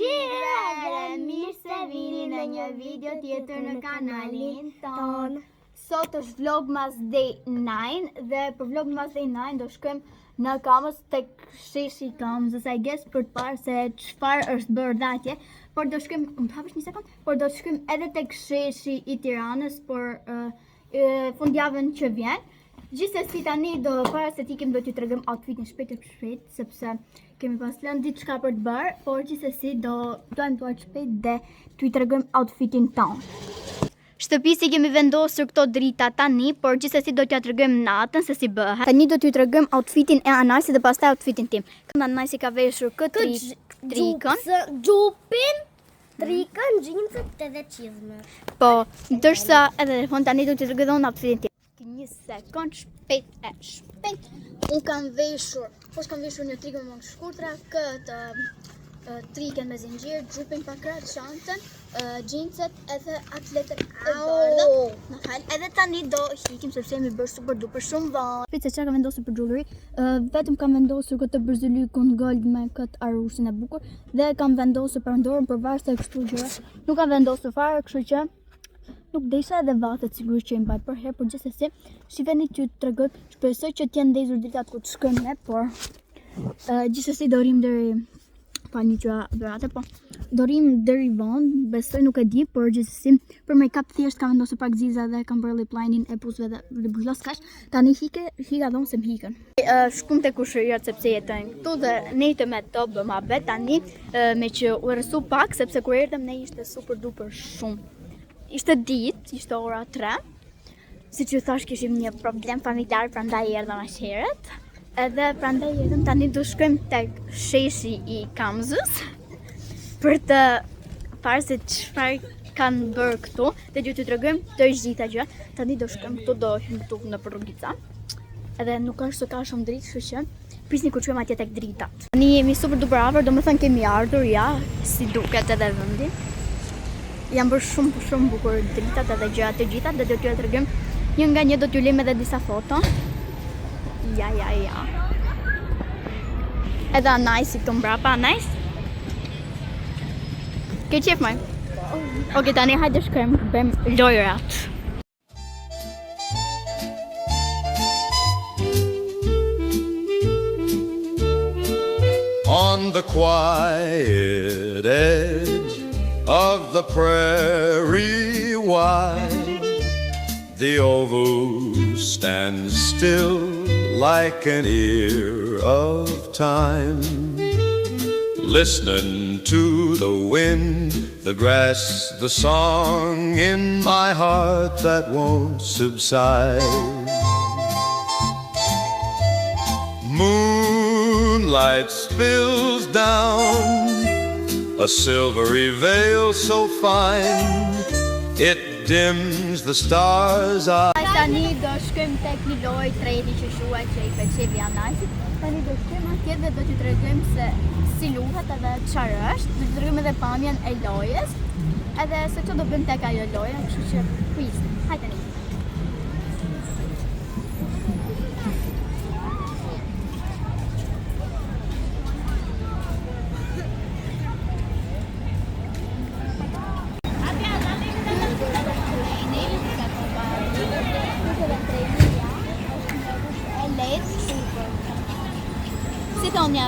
Përshëndetje, mirë se vini në një video tjetër në kanalin ton. Sot është Vlogmas Day 9 dhe për Vlogmas Day 9 do shkojmë në Kamës tek sheshi I Kamës, I guess për të parë se çfarë është bërë dha atje. Por do shkojmë, më hapësh një sekond, por do shkojmë edhe tek sheshi I Tiranës për fundjavën që vjen. Gjithsesi tani para se t'ikim do t'ju tregojm outfitin shpejt sepse kemi pas lënë diçka për të bërë, por gjithsesi do t'uar shpejt dhe t'ju tregojm outfitin ton. Shtëpisi kemi vendosur këto drita tani, por gjithsesi do t'ja tregojm natën se si bëhet. Tani do t'ju tregojm outfitin e Anasit dhe pastaj outfitin tim. Anasi ka veshur këtë trikën, xhupin, trikën, xhinset edhe çizmet. Po, ndërsa edhe tani do t'ju tregoj outfitin tim. Një sekond, shpejt. Unë kam veshur një trikën më shkurtra, këtë trikën me zinxhir, xhupin pa krah, çantën, xhinset edhe atletët e bardha. Edhe tani do hikim sepse jemi bërë super duper shumë vonë. Pse çka kam vendosur për xhulluri, vetëm kam vendosur këtë bërzylykun gold me këtë arusin e bukur dhe kam vendosur për dorën për varë se kështu gjëra. Nuk kam vendosur fare, kështu që nuk desha edhe vatet sigurisht që I mbaj për herë, por gjithsesi, shifeni t'ju tregoj, shpresoj që t'jenë ndezur dritat ku të shkojmë ne, por gjithsesi do rrim deri falni që verate, po do rrim deri vonë, besoj nuk e di, por gjithsesi për make-up thjesht kam vendosur pak ziza dhe kam bërë lip lining e pusve dhe buzlos kash. Tani hika dhon se m'hikën. Shkum te kushëriat sepse jetojnë këtu dhe nejtë me to bëm habet tani me që u rresu pak sepse kur erdhem ne ishte super duper shumë. Ishte ditë, ishte ora 3. Si që thash kishim një problem familjar, prandaj erdhëm aq herët. Edhe prandaj erdhëm tani do shkojmë tek sheshi I Kamzës për të parë se çfarë kanë bërë këtu dhe ju t'ju tregojmë të gjitha gjëra. Tani do shkojmë këtu, do hym këtu në rrugica. Edhe nuk është se ka shumë dritë, kështu që prisni kur shkojmë atje tek dritat. Tani jemi super duper afër, domethënë kemi ardhur ja, si duket edhe vendi. Jam bërë shumë bukur dritat edhe gjërat të gjitha dhe do t'ju tregojm një nga një, do t'ju lëm edhe disa foto. Ja. Edhe Anajsi këtu mbrapa, Anajs. Ke qef maj? Okej, tani hajde shkojmë, bëjmë lojrat. On the quiet edge of the prairie wide, the oval stands still like an ear of time, listening to the wind, the grass, the song in my heart that won't subside. Moonlight spills down a silvery veil so fine, it dims the stars' eyes. Tani do shkojmë tek një lojë treni që quhet që I pëlqej Anasit. Tani do shkojmë atje dhe do t'ju tregojmë se si luhet edhe çfarë është. Do t'ju tregojmë edhe pamjen e lojës, edhe se çfarë do bëjmë tek ajo lojë, kështu që prisni. Hajde tani. Si thonë ja,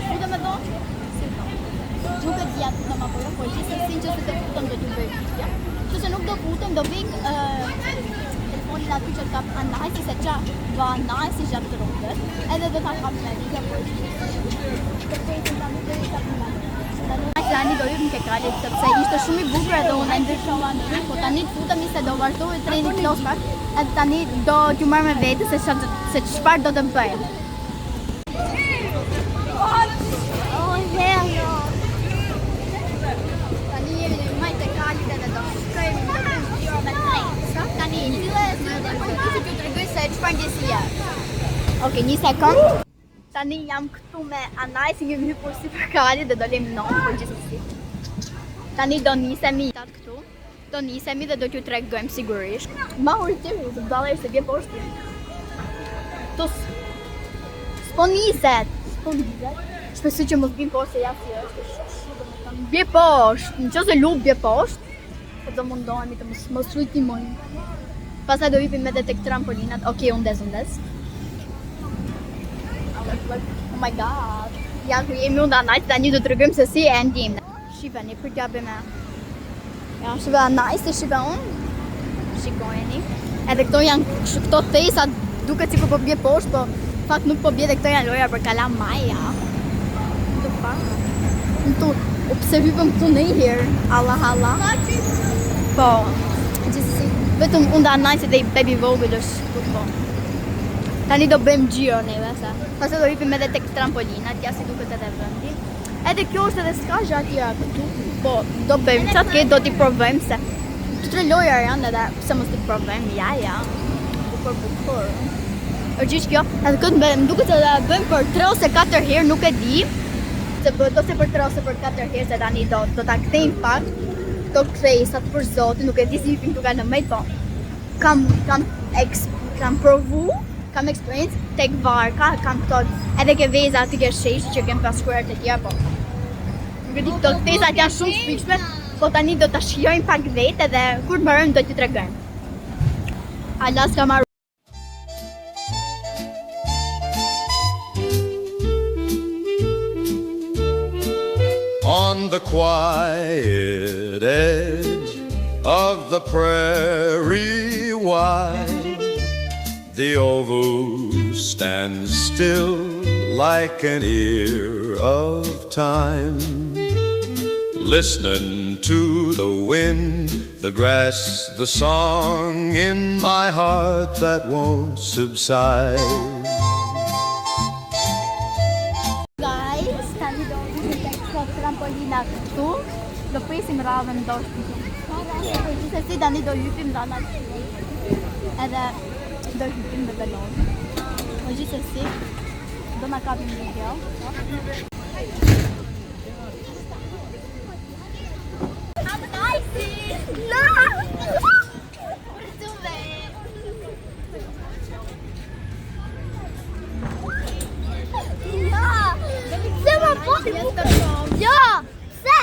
futëm e do? Si thonë. Nuk e dhja futëm apo jo, por gjithsesi që se të futëm do t'ju bëjmë ja. Që se nuk do futëm, do vik telefonin aty që t'kap Anajsi, se qa va Anajsi gjatë të rrugës, edhe do t'a kap me rrugë, por të fejtin t'a nuk e i kap në Tani do jupim ke kalit, sepse ishte shumë I bukur edhe unë e ndryshova në rrugë, po tani të futemi se do vazhdoj treni klos pak, edhe tani do t'ju marrë me vete se çfarë do të bëjmë. Tani jemi në majtë e kalit edhe do shkojmë do bëjmë gjëra me tren. Tani dhe po që t'ju tregoj se çfarë ndjesia. Okej, një sekond. Tani jam këtu me Anajsi, jemi hyrë si për kalit dhe do lëm non, por gjithsesi. Tani do nisemi këtu. Do nisemi dhe do t'ju tregojmë sigurisht. Ma ultimi, të dallë se vjen poshtë. S'po niset. Shpesoj që mos vim poshtë se ja si është. Bje poshtë, në qëse lup bje poshtë, po do mundohemi të mos shujtimojmë. Pastaj do hipim edhe tek trampolinat. Okej, unë des. Oh my god. Ja ku jemi unë anajt, tani do të tregojmë se si e ndim. Shifeni, për t'ja bëjmë. Ja, shive anajt, se shive unë. Shikojeni. Edhe këto janë këto thesa, duket sikur po bje poshtë, po fakt nuk po bje dhe këto janë loja për kalamaja. The fuck? Këtu, pse hypëm këtu në herë? Allah. Po, gjithsesi, vetëm unë dhe anajt se dhe i baby vogël është këtu po. Tani do bëjmë gjiro neve, sa. Pastaj do hipim edhe tek trampolinat, ja si duket edhe vendi. Edhe kjo është edhe s'ka gjë atje këtu. Po, do bëjmë çat ke do t'i provojmë se të tre loja janë edhe pse mos t'i provojmë, ja. Bukur. Gjithë kjo, edhe këtë më duket se bëjmë për 3 ose 4 herë, nuk e di. Se bëhet ose për 3 ose për 4 herë, se tani do ta kthejmë pak. Këto kthesat për zotin, nuk e di si hipim këtu ka në mejt, po kam provu, kam experience tek varka, kam këto edhe ke veza aty ke shesh që kem pas shkruar të tjera, po nuk e di këto kthesat janë shumë shpishme, po tani do ta shijojmë pak vetë edhe kur mbarojmë do t'ju tregojmë. Allah s'ka marrë. On the quiet edge of the prairie wide, the oval stands still like an ear of time, listening to the wind, the grass, the song in my heart that won't subside. Trampolina këtu, do presim radhën ndoshta. Gjithsesi tani do hypim dhana edhe do hypim me balon. Po gjithsesi do na kapim video. Ja! Se!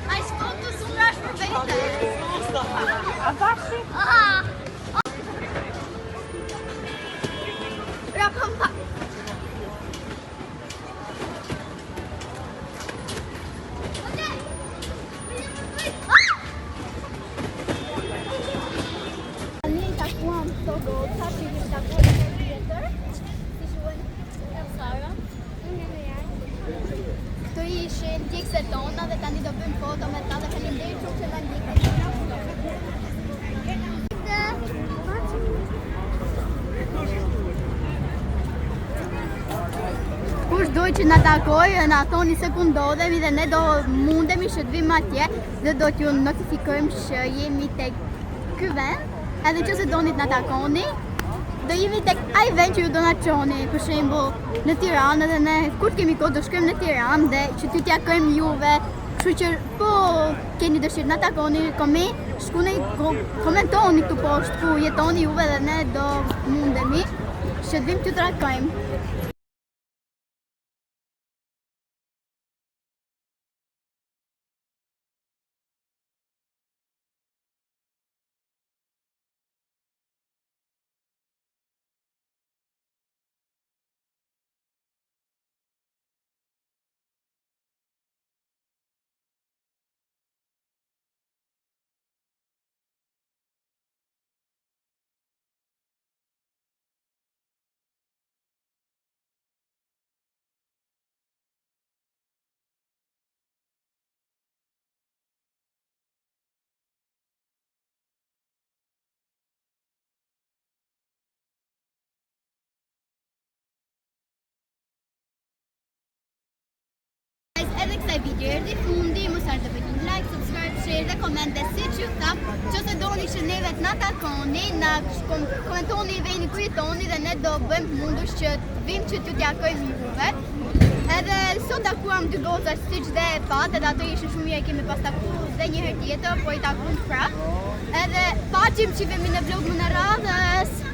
Ai skonto su rush për vete. A taksi? Rakam pa. Ani takuam todo, tashi takuam tjetër. Si quhen? Sara. Këto ishin djegëse tona dhe tani do bëjmë foto me ta dhe faleminderit shumë që na ndjekni. Kush doj që na takojë, na thoni se ku ndodhemi dhe ne do mundemi që të vim atje dhe do t'ju notifikojmë që jemi tek ky vend. Edhe nëse doni të na takoni, do jemi tek ai vend që ju do na çoni, për shembull në Tiranë, dhe ne kur kemi kohë do shkojmë në Tiranë dhe që t'ju takojmë juve. Kështu që po keni dëshirë na takoni, komentoni këtu poshtë ku jetoni juve dhe ne do mundemi që të vim t'ju takojmë. deri në fundi, mos harroni të bëni like, subscribe, share dhe koment dhe siç ju tham, nëse doni që neve të na takoni, na komentoni veni ku jetoni dhe ne do bëjmë mundush që të vim që t'ju t'jakojmë juve. Edhe sot takuam dy goca siç dhe e pat, edhe ato ishin shumë mirë, kemi pas takuar dhe një herë tjetër, po i takuam prap. Edhe paqim që vemi në vlog më në radhës.